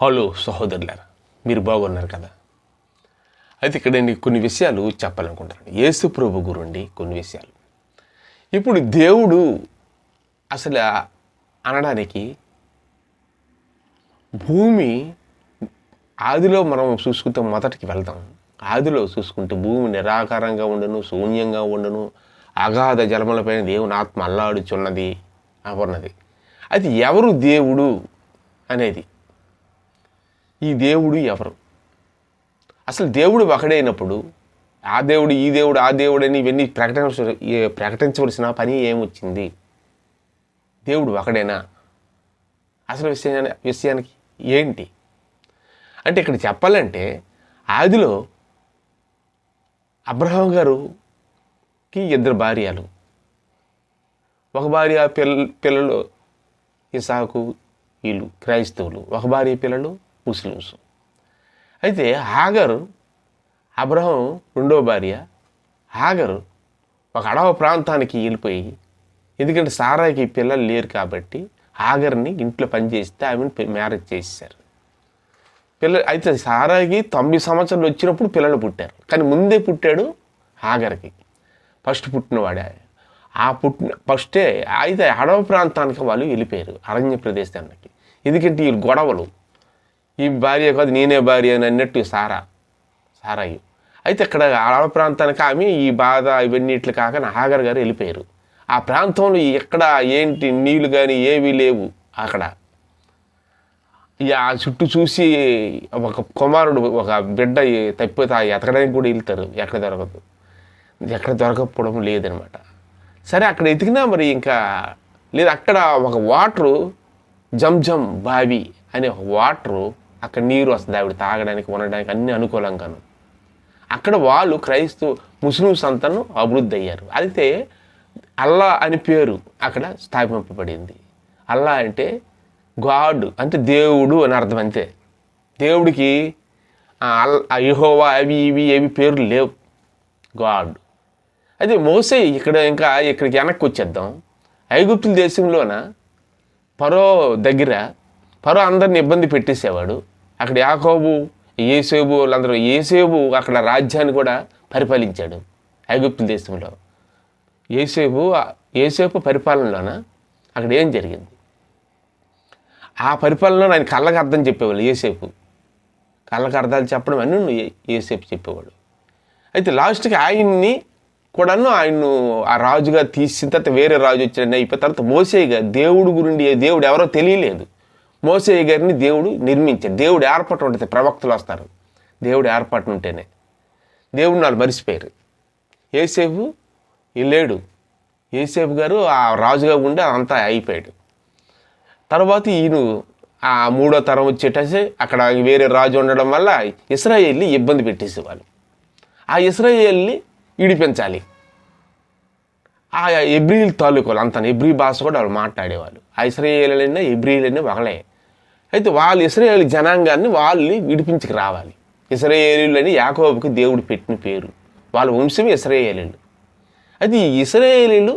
Hello సహోదరులారా, మీరు బాగున్నారు కదా. అయితే ఇక్కడ నేను కొన్ని విషయాలు చెప్పాలనుకుంటున్నాను. యేసు ప్రభు గురుండి కొన్ని విషయాలు. ఇప్పుడు దేవుడు అసలు అనడానికి భూమి ఆదిలో మనం చూసుకుంటే మొదటికి వెళ్తాం. ఆదిలో చూసుకుంటే భూమి నిరాకారంగా ఉండను, శూన్యంగా ఉండను, అగాధ జలములపైన దేవుని ఆత్మ అల్లాడుచున్నది అన్నది. అది ఎవరు దేవుడు అనేది, ఈ దేవుడు ఎవరు? అసలు దేవుడు ఒకడైనప్పుడు ఆ దేవుడు ఈ దేవుడు ఆ దేవుడు అని ఇవన్నీ ప్రకటించవలసిన పని ఏమొచ్చింది? దేవుడు ఒకడేనా? అసలు విషయానికి ఏంటి అంటే, ఇక్కడ చెప్పాలంటే ఆదిలో అబ్రహాం గారుకి 2 భార్యలు, ఒక భార్య పిల్లలు ఇసాకు, వీళ్ళు క్రైస్తవులు, ఒక భార్య పిల్లలు ముస్లిమ్స్. అయితే హాగరు అబ్రహం 2వ భార్య. హాగరు ఒక అడవి ప్రాంతానికి వెళ్ళిపోయి, ఎందుకంటే సారాకి పిల్లలు లేరు కాబట్టి హాగర్ని ఇంట్లో పనిచేస్తే ఆమెను మ్యారేజ్ చేసేసారు. అయితే సారాకి 90 సంవత్సరాలు వచ్చినప్పుడు పిల్లలు పుట్టారు, కానీ ముందే పుట్టాడు హాగర్కి, ఫస్ట్ పుట్టినవాడే. ఫస్టే అయితే అడవి ప్రాంతానికి వాళ్ళు వెళ్ళిపోయారు, అరణ్య ప్రదేశానికి. ఎందుకంటే వీళ్ళు గొడవలు, ఈ భార్య కాదు నేనే భార్య అని అన్నట్టు సారాయి. అయితే ఇక్కడ అడవి ప్రాంతానికి ఆమె ఈ బాధ ఇవన్నిట్లు కాక హాగర్ గారు వెళ్ళిపోయారు. ఆ ప్రాంతంలో ఎక్కడ ఏంటి నీళ్ళు కానీ ఏవీ లేవు. అక్కడ ఆ చుట్టూ చూసి ఒక కుమారుడు ఒక బిడ్డ తప్పితే ఎతకడానికి కూడా వెళ్తారు, ఎక్కడ దొరకపోవడం లేదనమాట. సరే అక్కడ ఎతికినా మరి ఇంకా లేదు. అక్కడ ఒక వాటరు జంజం బావి అనే ఒక వాటరు, అక్కడ నీరు వస్తుంది ఆవిడ తాగడానికి ఉండడానికి అన్ని అనుకూలంగాను. అక్కడ వాళ్ళు ముస్లిమ్స్ అంతా అభివృద్ధి అయ్యారు. అయితే అల్లా అని పేరు అక్కడ స్థాపింపబడింది. అల్లా అంటే గాడ్, అంటే దేవుడు అని అర్థం. అంతే. దేవుడికి యెహోవా అవి ఇవి ఏవి పేర్లు లేవు, గాడ్. అయితే మోసే ఇక్కడికి వెనక్కి వచ్చేద్దాం. ఐగుప్తుల దేశంలోన ఫరో దగ్గర ఫరో అందరిని ఇబ్బంది పెట్టేసేవాడు. అక్కడ యాకోబు, యోసేపు వాళ్ళందరూ, యోసేపు అక్కడ రాజ్యాన్ని కూడా పరిపాలించాడు ఐగుప్తుల దేశంలో. యోసేపు పరిపాలనలోన అక్కడ ఏం జరిగింది? ఆ పరిపాలనలో ఆయన కళ్ళకు అర్థం చెప్పేవాళ్ళు. యోసేపు కళ్ళకు అర్థాలు చెప్పడం అన్నీ యోసేపు చెప్పేవాడు. అయితే లాస్ట్కి ఆయన్ను ఆ రాజుగా తీసిన తర్వాత వేరే రాజు వచ్చాడని అయిపోయిన తర్వాత మోసే గారు దేవుడు గురించి, దేవుడు ఎవరో తెలియలేదు. మోసే గారిని దేవుడు నిర్మించాడు. దేవుడు ఏర్పాటు ఉంటుంది, ప్రవక్తలు వస్తారు, దేవుడు ఏర్పాటు ఉంటేనే. దేవుడిని వాళ్ళు మరిచిపోయారు. యోసేపు లేడు. యోసేపు గారు ఆ రాజుగా ఉండి అంతా అయిపోయాడు. తర్వాత ఈయన ఆ 3వ తరం వచ్చేటసి అక్కడ వేరే రాజు ఉండడం వల్ల ఇశ్రాయేల్ని ఇబ్బంది పెట్టేసేవాళ్ళు. ఆ ఇశ్రాయేల్ని విడిపించాలి. ఆ ఎబ్రీల్ తాలూకాలు అంతా ఎబ్రీ భాష కూడా వాళ్ళు మాట్లాడేవాళ్ళు. ఆ ఇశ్రాయేలైనా ఎబ్రీలైనా ఒకలే. అయితే వాళ్ళు ఇశ్రాయేల్ జనాంగాన్ని వాళ్ళు విడిపించుకు రావాలి. ఇశ్రాయేలీలని యాకోబుకి దేవుడు పెట్టిన పేరు, వాళ్ళ వంశమే ఇశ్రాయేలీలు. అయితే ఈ ఇశ్రాయేలీలు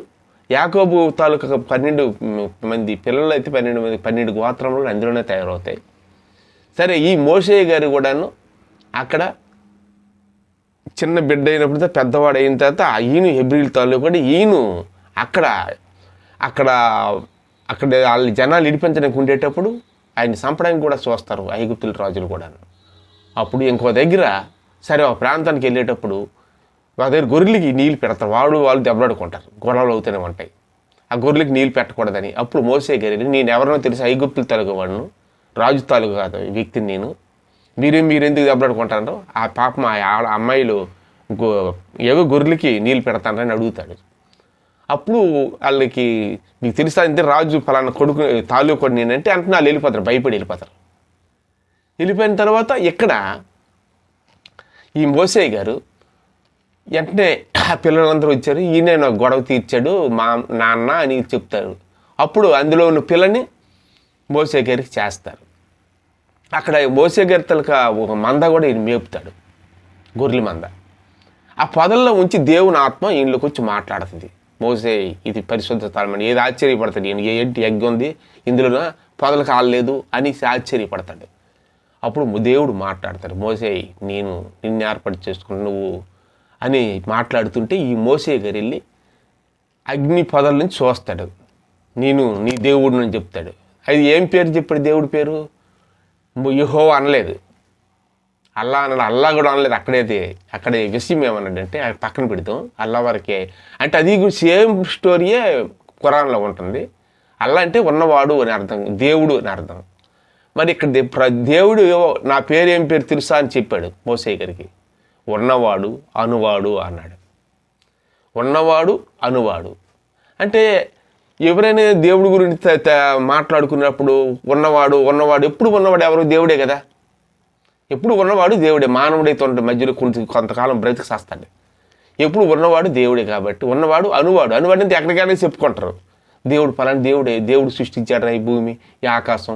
యాకోబు తాలూకా 12 మంది పిల్లలు అయితే 12 గోత్రములు అందులోనే తయారవుతాయి. సరే, ఈ మోషే గారు కూడాను అక్కడ చిన్న బిడ్డ అయినప్పుడు పెద్దవాడు అయిన తర్వాత ఈయన హెబ్రీల్ తాలూకా ఈయన అక్కడ వాళ్ళ జనాలు ఇడిపించడానికి ఉండేటప్పుడు ఆయన చంపడానికి కూడా చూస్తారు ఐగుప్తుల రాజులు కూడా. అప్పుడు ఇంకో దగ్గర సరే ఒక ప్రాంతానికి వెళ్ళేటప్పుడు వాళ్ళ దగ్గర గొర్రెలకి నీళ్ళు పెడతారు. వాళ్ళు దెబ్బలాడుకుంటారు, గొడవలు అవుతూనే ఉంటాయి. ఆ గొర్రెలకి నీళ్ళు పెట్టకూడదని అప్పుడు మోసే గారు, నేను ఎవరినో తెలిసి ఐగుప్తుల తాలూకా వాడును, రాజు తాలూకా కాదు వ్యక్తిని నేను, మీరెందుకు దెబ్బలాడుకుంటారో ఆ పాపం ఆ అమ్మాయిలు ఏవో గొర్రెలకి నీళ్ళు పెడతానని అడుగుతాడు. అప్పుడు వాళ్ళకి మీకు తెలుసా అంటే రాజు ఫలానా కొడుకు తాలూకా నేనంటే అంటే వాళ్ళు వెళ్ళిపోతారు, భయపడి వెళ్ళిపోతారు. వెళ్ళిపోయిన తర్వాత ఇక్కడ ఈ మోసే గారు వెంటనే ఆ పిల్లలందరూ వచ్చారు, ఈయన నాకు గొడవ తీర్చాడు మా నాన్న అని చెప్తారు. అప్పుడు అందులో ఉన్న పిల్లని మోసే గారికి చేస్తారు. అక్కడ మోసే గారి తలక ఒక మంద కూడా ఈయన మేపుతాడు, గొర్రెల మంద. ఆ పొదల్లో ఉంచి దేవుని ఆత్మ ఈయనలోకి వచ్చి మాట్లాడుతుంది. మోసే ఇది పరిశుద్ధ స్థలం అని ఏది ఆశ్చర్యపడతాడు. ఈయన ఏంటి ఎగ్ ఉంది ఇందులో పొదలు కాలేదు అని ఆశ్చర్యపడతాడు. అప్పుడు దేవుడు మాట్లాడతాడు, మోసే నేను నిన్ను ఏర్పాటు చేసుకుని నువ్వు అని మాట్లాడుతుంటే ఈ మోసే గారు వెళ్ళి అగ్ని పొదల నుంచి చూస్తాడు, నేను నీ దేవుడు అని చెప్తాడు. అది ఏం పేరు చెప్పాడు దేవుడి పేరు? యెహోవా అనలేదు, అల్లా అన్నాడు, అల్లా కూడా అనలేదు. అక్కడే విషయం ఏమన్నాడంటే పక్కన పెడతాం అల్లా వరకే అంటే అది సేమ్ స్టోరీయే ఖురాన్లో ఉంటుంది. అల్లా అంటే ఉన్నవాడు అని అర్థం, దేవుడు అని అర్థం. మరి ఇక్కడ దేవుడు నా పేరు ఏం పేరు తెలుసా అని చెప్పాడు మోసే గారికి. ఉన్నవాడు అనువాడు అన్నాడు. ఉన్నవాడు అనువాడు అంటే ఎవరైనా దేవుడి గురించి మాట్లాడుకున్నప్పుడు ఉన్నవాడు ఎప్పుడు ఉన్నవాడు ఎవరు? దేవుడే కదా. ఎప్పుడు ఉన్నవాడు దేవుడే. మానవుడైతే ఉంటే మధ్యలో కొంతకాలం బ్రతికి చేస్తాడు. ఎప్పుడు ఉన్నవాడు దేవుడే కాబట్టి ఉన్నవాడు అనువాడు అంటే ఎక్కడికైనా చెప్పుకుంటారు, దేవుడు పలానా దేవుడే, దేవుడు సృష్టించాడు ఈ భూమి ఈ ఆకాశం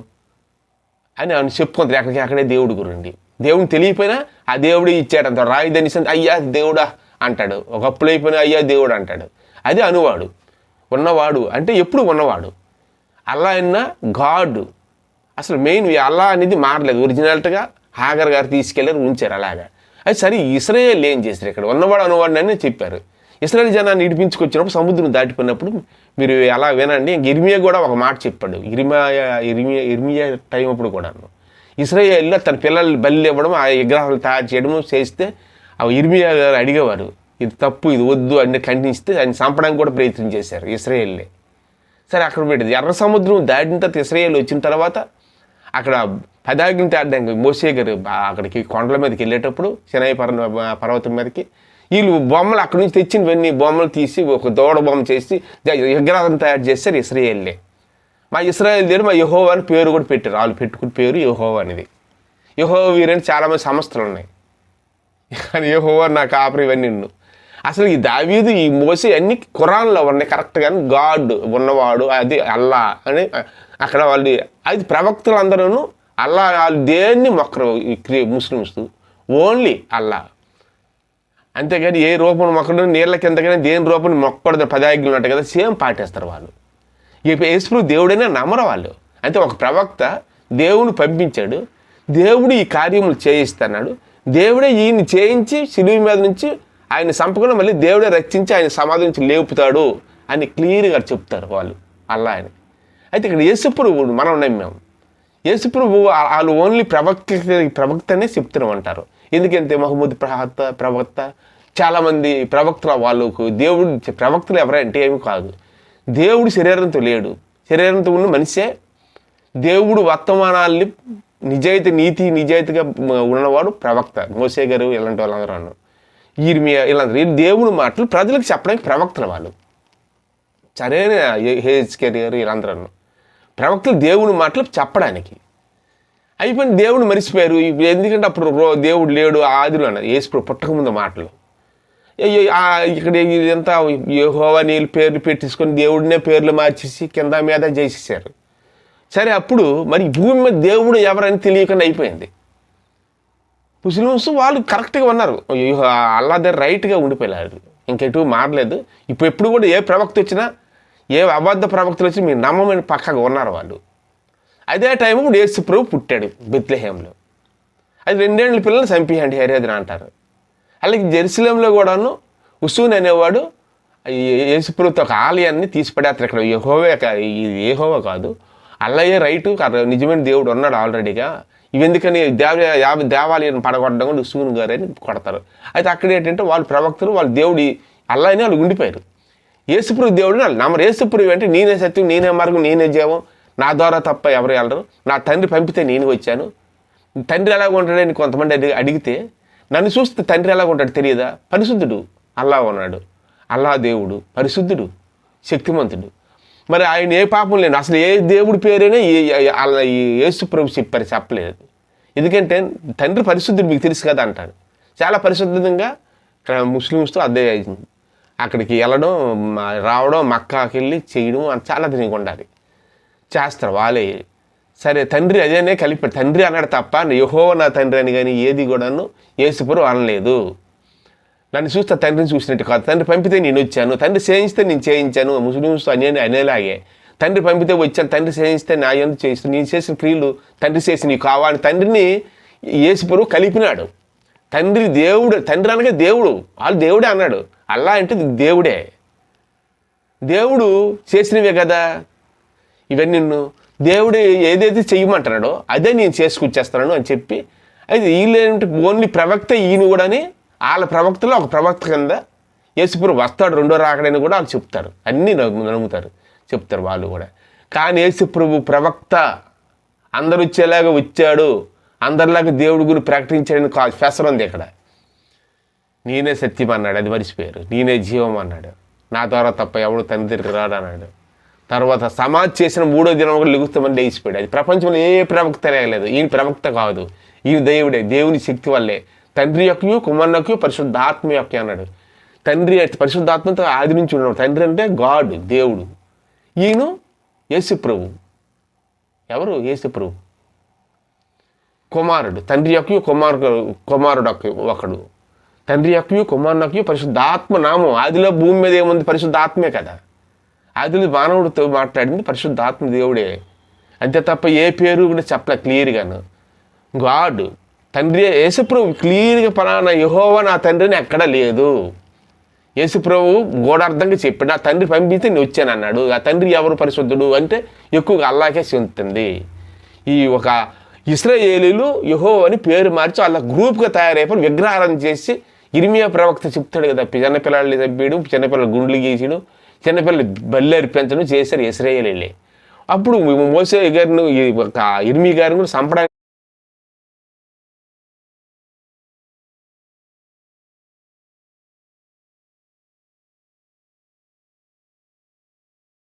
అని చెప్పుకుంటారు ఎక్కడికక్కడే దేవుడి గురించి. దేవుని తెలియపోయినా ఆ దేవుడే ఇచ్చాడు అంత రాయిదని అయ్యా దేవుడా అంటాడు, ఒక అప్పులు అయిపోయినా అయ్యా దేవుడు అంటాడు. అది అనువాడు. ఉన్నవాడు అంటే ఎప్పుడు ఉన్నవాడు. అల్లా అయినా గాడ్ అసలు మెయిన్ అల్లా అనేది మారలేదు. ఒరిజినాలిటీగా హాగర్ గారు తీసుకెళ్ళారు, ఉంచారు అలాగా. అది సరే ఇశ్రాయేల్ ఏం చేశారు? ఇక్కడ ఉన్నవాడు అనువాడు అని చెప్పారు. ఇశ్రాయేల్ జనాన్ని ఇడిపించుకొచ్చినప్పుడు సముద్రం దాటిపోయినప్పుడు మీరు అలా వినండి. ఇర్మియా కూడా ఒక మాట చెప్పాడు. ఇర్మియా టైం అప్పుడు కూడా ఇశ్రాయేల్లో తన పిల్లలు బలి ఇవ్వడం, ఆ విగ్రహాలు తయారు చేయడము చేస్తే ఆ ఇర్మియా గారు అడిగేవారు, ఇది తప్పు ఇది వద్దు అని ఖండిస్తే ఆయన చంపడానికి కూడా ప్రయత్నం చేశారు ఇశ్రాయేల్లే. సరే అక్కడ పెట్టింది. ఎర్ర సముద్రం దాటిన తర్వాత ఇశ్రాయేల్ వచ్చిన తర్వాత అక్కడ పదాజ్ఞలు తేడానికి మోసే గారు అక్కడికి కొండల మీదకి వెళ్ళేటప్పుడు సినాయి పర్వతం మీదకి వీళ్ళు బొమ్మలు అక్కడి నుంచి తెచ్చినవన్నీ బొమ్మలు తీసి ఒక దూడ బొమ్మ చేసి విగ్రహం తయారు చేస్తారు ఇశ్రాయేల్లే. మా ఇశ్రాయేల్ దగ్గర మా యెహోవా అని పేరు కూడా పెట్టారు. వాళ్ళు పెట్టుకున్న పేరు యెహోవా అనేది. యెహోవా వీరని చాలామంది సంస్థలు ఉన్నాయి, కానీ యెహోవా నాకు ఆపరి ఇవన్నీ. అసలు ఈ దావీదు ఈ మోసే అన్ని ఖురాన్లో ఉన్నాయి కరెక్ట్గా. గాడ్ ఉన్నవాడు అది అల్లా అని అక్కడ వాళ్ళు అది ప్రవక్తలు అందరూ అల్లా వాళ్ళు దేన్ని మొక్కరు ముస్లిమ్స్ ఓన్లీ అల్లా. అంతేగాని ఏ రూపం మొక్కడం నీళ్ళ కిందకైనా దేని రూపం మొక్కకూడదు పదాజ్ఞలు ఉంటాయి కదా, సేమ్ పాటిస్తారు వాళ్ళు. యేసు దేవుడైనా నమ్మరు వాళ్ళు. అంటే ఒక ప్రవక్త దేవుని పంపించాడు, దేవుడు ఈ కార్యములు చేయిస్తున్నాడు, దేవుడే ఈయన్ని చేయించి శిలువ మీద నుంచి ఆయన సంపకుండా మళ్ళీ దేవుడే రక్షించి ఆయన సమాధి నుంచి లేపుతాడు అని క్లియర్గా చెప్తారు వాళ్ళు అల్లా అని. అయితే ఇక్కడ యేసుప్రభువు మనం నమ్మాం. యేసుప్రభువు వాళ్ళు ఓన్లీ ప్రవక్తనే చెప్తూనే ఉంటారు. ఎందుకంటే మహమ్మద్ ప్రవక్త చాలామంది ప్రవక్తలు వాళ్ళకు దేవుడు ప్రవక్తలు ఎవరంటే ఏమి కాదు, దేవుడు శరీరంతో లేడు, శరీరంతో ఉన్న మనిషే. దేవుడు వర్తమానాల్ని నిజాయితీగా ఉన్నవాడు ప్రవక్త. మోసే గారు ఇలాంటి వాళ్ళందరూ అన్నారు, ఇర్మియా ఇలాంటి దేవుని మాటలు ప్రజలకు చెప్పడానికి ప్రవక్తలు వాళ్ళు. సరైన హెచ్కేర్ గారు వీళ్ళందరూ అన్నారు ప్రవక్తలు దేవుని మాటలు చెప్పడానికి. అయిపోయిన దేవుని మరిచిపోయారు. ఎందుకంటే అప్పుడు దేవుడు లేడు ఆదిలో అన్నారు యేసు పుట్టకముందు మాటలు. ఇక్కడ ఇదంతా యెహోవా నీళ్ళు పేర్లు పెట్టించుకొని దేవుడినే పేర్లు మార్చేసి కింద మీద చేసేసారు. సరే అప్పుడు మరి భూమి మీద దేవుడు ఎవరని తెలియకుండా అయిపోయింది. ముస్లిమ్స్ వాళ్ళు కరెక్ట్గా ఉన్నారు, అల్లా దగ్గర రైట్గా ఉండిపోయారు, ఇంకెటు మారలేదు. ఎప్పుడు కూడా ఏ ప్రవక్త వచ్చినా ఏ అబద్ధ ప్రవక్తలు వచ్చి మీరు నమ్మమని పక్కగా ఉన్నారు వాళ్ళు. అదే టైం ఇప్పుడు యేసు ప్రభు పుట్టాడు బెత్లెహేంలో. అది 2 ఏళ్ళ పిల్లలు చంపియండి హెరోదుని అంటారు. అలాగే జెరూసలేంలో కూడాను ఉసూన్ అనేవాడు యేసు ప్రభుతో ఒక ఆలయాన్ని తీసిపడేస్తారు. ఇక్కడ యెహోవా కాదు, అల్లయ్యే రైటు నిజమైన దేవుడు ఉన్నాడు ఆల్రెడీగా, ఇవెందుకని దేవాలయాన్ని పడగొట్టడం కూడా ఉసూన్ గారు అని కొడతారు. అయితే అక్కడ ఏంటంటే వాళ్ళు ప్రవక్తలు వాళ్ళు దేవుడి అల్లాయని వాళ్ళు ఉండిపోయారు. యేసుప్రభు దేవుడిని వాళ్ళు నమ్మరు. యేసుప్రభు అంటే నేనే సత్యం, నేనే మార్గం, నేనే జీవం, నా ద్వారా తప్ప ఎవరు వెళ్ళరు, నా తండ్రి పంపితే నేను వచ్చాను. తండ్రి ఎలాగ ఉంటాడని కొంతమంది అడిగితే నన్ను చూస్తే తండ్రి ఎలాగ ఉంటాడు తెలియదా? పరిశుద్ధుడు అల్లా ఉన్నాడు, అల్లా దేవుడు పరిశుద్ధుడు శక్తిమంతుడు. మరి ఆయన ఏ పాపం లేడు. అసలు ఏ దేవుడి పేరైనా యేసుప్రభు చెప్పలేదు. ఎందుకంటే తండ్రి పరిశుద్ధుడు మీకు తెలుసు కదా అంటాడు. చాలా పరిశుద్ధంగా ఇక్కడ ముస్లిమ్స్తో అదే అక్కడికి వెళ్ళడం రావడం మక్కాకి వెళ్ళి చేయడం చాలా దీనికి ఉండాలి, చేస్తారు వాళ్ళే. సరే తండ్రి అదేనే కలిపాడు, తండ్రి అన్నాడు తప్ప యెహోవా నా తండ్రి అని కానీ ఏది కూడాను యేసుప్రభు అనలేదు. నన్ను చూస్తే తండ్రిని చూసినట్టు కాదు, తండ్రి పంపితే నేను వచ్చాను, తండ్రి చేయిస్తే నేను చేయించాను. ముస్లిమ్స్ అనేలాగే తండ్రి పంపితే వచ్చాను, తండ్రి చేయిస్తే నా ఎందుకు చేయిస్తాను, నేను చేసిన క్రియలు తండ్రి చేసి నీకు కావాలి. తండ్రిని యేసుప్రభు కలిపినాడు. తండ్రి దేవుడు, తండ్రి అనగా దేవుడు, వాళ్ళు దేవుడే అన్నాడు. అల్లా అంటే దేవుడే, దేవుడు చేసినవే కదా ఇవన్నీ. దేవుడు ఏదైతే చెయ్యమంటున్నాడో అదే నేను చేసుకొచ్చేస్తున్నాను అని చెప్పి, అయితే వీళ్ళేంటి ఓన్లీ ప్రవక్త ఈయన కూడా అని వాళ్ళ ప్రవక్తలో ఒక ప్రవక్త కింద యేసుప్రభు వస్తాడు రెండో రాకడని కూడా వాళ్ళు చెప్తారు, అన్నీ నమ్ముతారు, చెప్తారు వాళ్ళు కూడా. కానీ యేసుప్రభు ప్రవక్త అందరు వచ్చేలాగా వచ్చాడు, అందరిలాగా దేవుడి గురించి ప్రకటించాడని ఫెసర్ ఉంది ఇక్కడ. నేనే సత్యం అన్నాడు, అది మర్చిపోయారు. నేనే జీవం అన్నాడు, నా ద్వారా తప్ప ఎవడు తండ్రి దగ్గరికి రాడు అన్నాడు. తర్వాత సమాధి చేసిన 3వ దినం కూడా లెగుస్తామని లేచిపోయాడు. అది ప్రపంచంలో ఏ ప్రవక్త లేగలేదు. ఈయన ప్రవక్త కాదు, ఈయన దేవుడే, దేవుని శక్తి వల్లే. తండ్రి యొక్కయు కుమారునకు పరిశుద్ధాత్మ యొక్క అన్నాడు. తండ్రి పరిశుద్ధాత్మతో ఆది నుంచి ఉన్నాడు. తండ్రి అంటే గాడ్, దేవుడు. ఈయన యేసుప్రభు. ఎవరు? యేసుప్రభు కుమారుడు. తండ్రి యొక్కయు కుమారుడు ఒకడు. తండ్రి యొక్కయు కుమారునకు పరిశుద్ధాత్మ నామం. ఆదిలో భూమి మీద ఏముంది? పరిశుద్ధాత్మే కదా. ఆదిలో మానవుడితో మాట్లాడింది పరిశుద్ధాత్మ దేవుడే, అంతే తప్ప ఏ పేరు కూడా చెప్పలే క్లియర్గాను. గాడ్ తండ్రి. యేసుప్రభు క్లియర్గా పలానా యెహోవా నా తండ్రిని ఎక్కడా లేదు. యేసుప్రభు గూఢార్థంగా చెప్పాడు, నా తండ్రి పంపిస్తే నేను వచ్చాను అన్నాడు. ఆ తండ్రి ఎవరు పరిశుద్ధుడు అంటే ఎక్కువగా అల్లాకే చెందుతుంది. ఈ ఒక ఇశ్రాయేలీలు యెహోవా అని పేరు మార్చి వాళ్ళ గ్రూప్గా తయారైపోయి విగ్రహారాధన చేసి, ఇర్మియా ప్రవక్త చెప్తాడు కదా, చిన్నపిల్లల్ని చంపేయడం, చిన్నపిల్లలు గుండ్లు గీయడం, చిన్నపిల్లలు బల్లి అర్పించడం చేశారు ఇశ్రాయేలీలే. అప్పుడు మోసే గారిని ఇర్మియా గారిని కూడా చంపడానికి